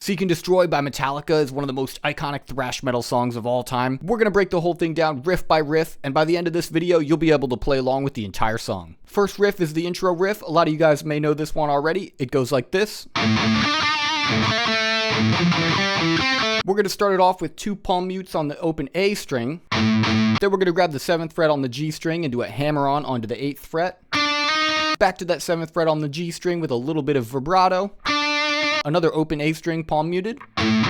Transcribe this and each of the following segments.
Seek and Destroy by Metallica is one of the most iconic thrash metal songs of all time. We're going to break the whole thing down riff by riff, and by the end of this video, you'll be able to play along with the entire song. First riff is the intro riff. A lot of you guys may know this one already. It goes like this. We're going to start it off with 2 palm mutes on the open A string. Then we're going to grab the 7th fret on the G string and do a hammer-on onto the 8th fret. Back to that 7th fret on the G string with a little bit of vibrato. Another open A string palm muted,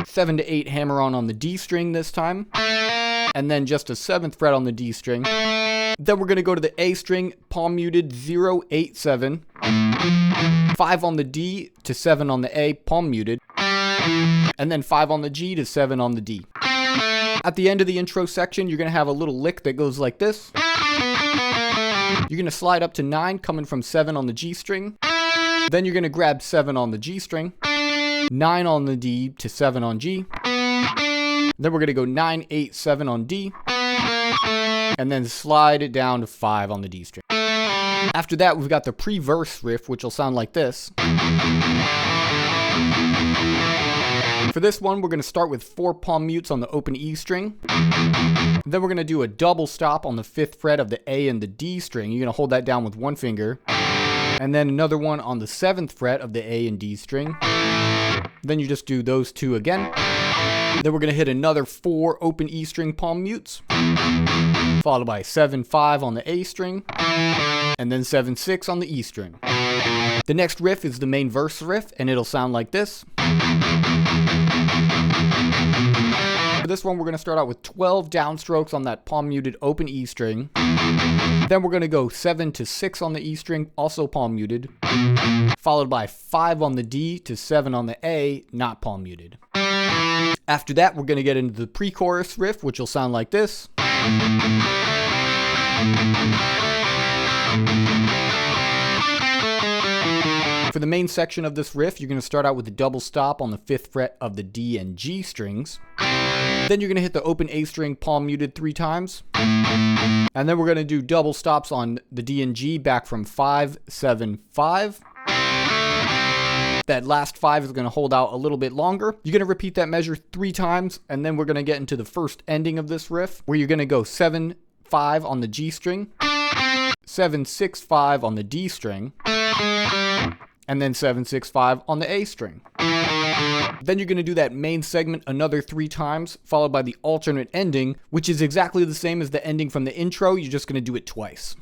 7 to 8 hammer on the D string this time, and then just a 7th fret on the D string. Then we're going to go to the A string, palm muted 0, 8, 7, 5 on the D to 7 on the A, palm muted, and then 5 on the G to 7 on the D. At the end of the intro section, you're going to have a little lick that goes like this. You're going to slide up to 9 coming from 7 on the G string. Then you're going to grab 7 on the G string, 9 on the D to 7 on G. Then we're going to go 9, 8, 7 on D. And then slide it down to 5 on the D string. After that, we've got the pre-verse riff, which will sound like this. For this one, we're going to start with 4 palm mutes on the open E string. Then we're going to do a double stop on the 5th fret of the A and the D string. You're going to hold that down with one finger. And then another one on the 7th fret of the A and D string. Then you just do those 2 again. Then we're going to hit another 4 open E string palm mutes, followed by 7, 5 on the A string, and then 7, 6 on the E string. The next riff is the main verse riff, and it'll sound like this. For this one, we're going to start out with 12 downstrokes on that palm muted open E string. Then we're going to go 7 to 6 on the E string, also palm muted, followed by 5 on the D to 7 on the A, not palm muted. After that, we're going to get into the pre-chorus riff, which will sound like this. For the main section of this riff, you're going to start out with a double stop on the 5th fret of the D and G strings. Then you're going to hit the open A string palm muted 3 times. And then we're going to do double stops on the D and G back from 5, 7, 5. That last 5 is going to hold out a little bit longer. You're going to repeat that measure 3 times, and then we're going to get into the first ending of this riff, where you're going to go 7, 5 on the G string, 7, 6, 5 on the D string, and then 7, 6, 5 on the A string. Then you're going to do that main segment another 3 times, followed by the alternate ending, which is exactly the same as the ending from the intro. You're just going to do it twice.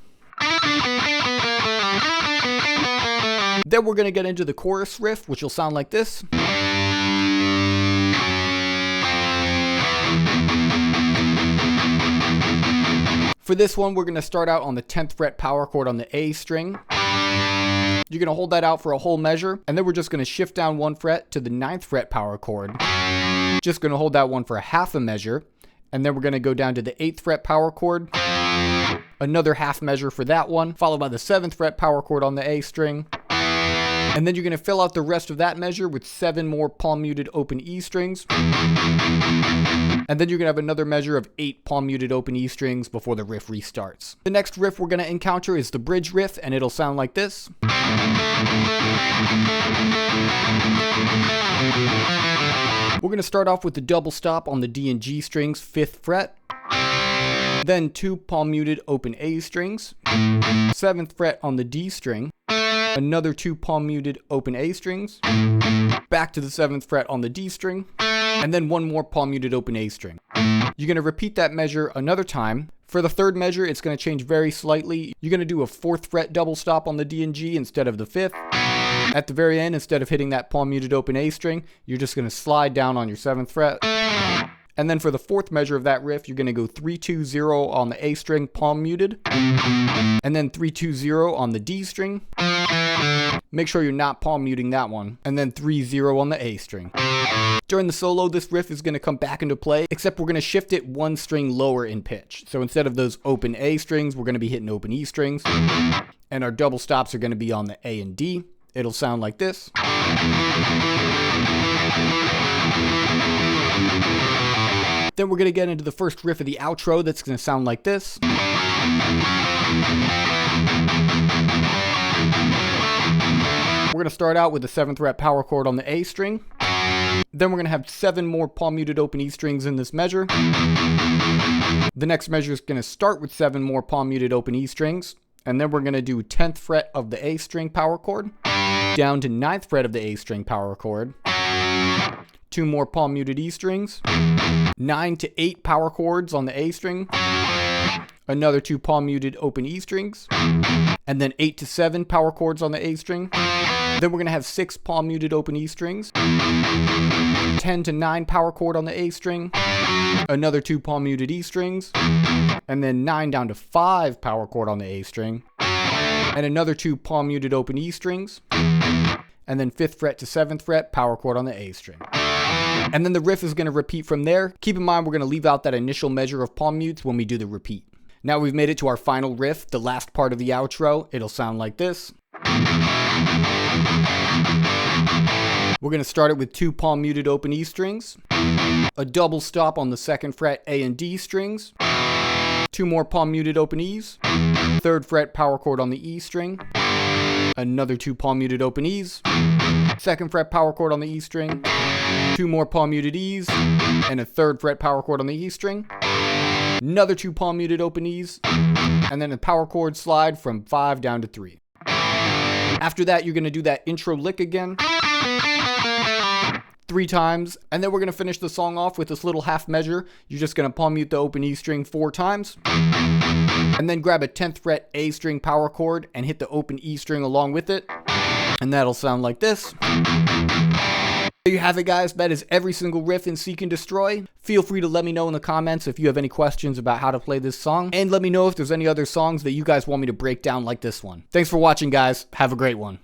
Then we're going to get into the chorus riff, which will sound like this. For this one, we're going to start out on the 10th fret power chord on the A string. You're going to hold that out for a whole measure, and then we're just going to shift down 1 fret to the 9th fret power chord. Just going to hold that one for a half a measure, and then we're going to go down to the 8th fret power chord. Another half measure for that one, followed by the 7th fret power chord on the A string. And then you're going to fill out the rest of that measure with 7 more palm muted open E strings. And then you're going to have another measure of 8 palm muted open E strings before the riff restarts. The next riff we're going to encounter is the bridge riff, and it'll sound like this. We're going to start off with the double stop on the D and G strings, 5th fret. Then 2 palm muted open A strings, 7th fret on the D string, another 2 palm muted open A strings, back to the 7th fret on the D string, and then 1 more palm muted open A string. You're going to repeat that measure another time. For the 3rd measure, it's going to change very slightly. You're going to do a 4th fret double stop on the D and G instead of the 5th. At the very end, instead of hitting that palm muted open A string, you're just going to slide down on your 7th fret. And then for the 4th measure of that riff, you're going to go 3, 2, 0 on the A string, palm muted, and then 3, 2, 0 on the D string. Make sure you're not palm muting that one, and then 3, 0 on the A string. During the solo, this riff is going to come back into play, except we're going to shift it 1 string lower in pitch. So instead of those open A strings, we're going to be hitting open E strings, and our double stops are going to be on the A and D. It'll sound like this. Then we're going to get into the first riff of the outro that's going to sound like this. We're going to start out with the 7th fret power chord on the A string. Then we're going to have 7 more palm muted open E strings in this measure. The next measure is going to start with 7 more palm muted open E strings. And then we're going to do 10th fret of the A string power chord, down to 9th fret of the A string power chord, 2 more palm muted E strings, 9 to 8 power chords on the A string, another 2 palm muted open E strings, and then 8 to 7 power chords on the A string. Then we're going to have 6 palm muted open E strings, 10 to 9 power chord on the A string, another 2 palm muted E strings, and then 9 down to 5 power chord on the A string, and another 2 palm muted open E strings, and then 5th fret to 7th fret power chord on the A string. And then the riff is going to repeat from there. Keep in mind we're going to leave out that initial measure of palm mutes when we do the repeat. Now we've made it to our final riff, the last part of the outro. It'll sound like this. We're going to start it with 2 palm muted open E strings, a double stop on the 2nd fret A and D strings, 2 more palm muted open E's, 3rd fret power chord on the E string, another 2 palm muted open E's, 2nd fret power chord on the E string, 2 more palm muted E's, and a 3rd fret power chord on the E string, another 2 palm muted open E's, and then a power chord slide from 5 down to 3. After that, you're going to do that intro lick again 3 times, and then we're going to finish the song off with this little half measure. You're just going to palm mute the open E string 4 times, and then grab a 10th fret A string power chord and hit the open E string along with it, and that'll sound like this. There you have it, guys. That is every single riff in Seek and Destroy. Feel free to let me know in the comments if you have any questions about how to play this song, and let me know if there's any other songs that you guys want me to break down like this one. Thanks for watching, guys. Have a great one.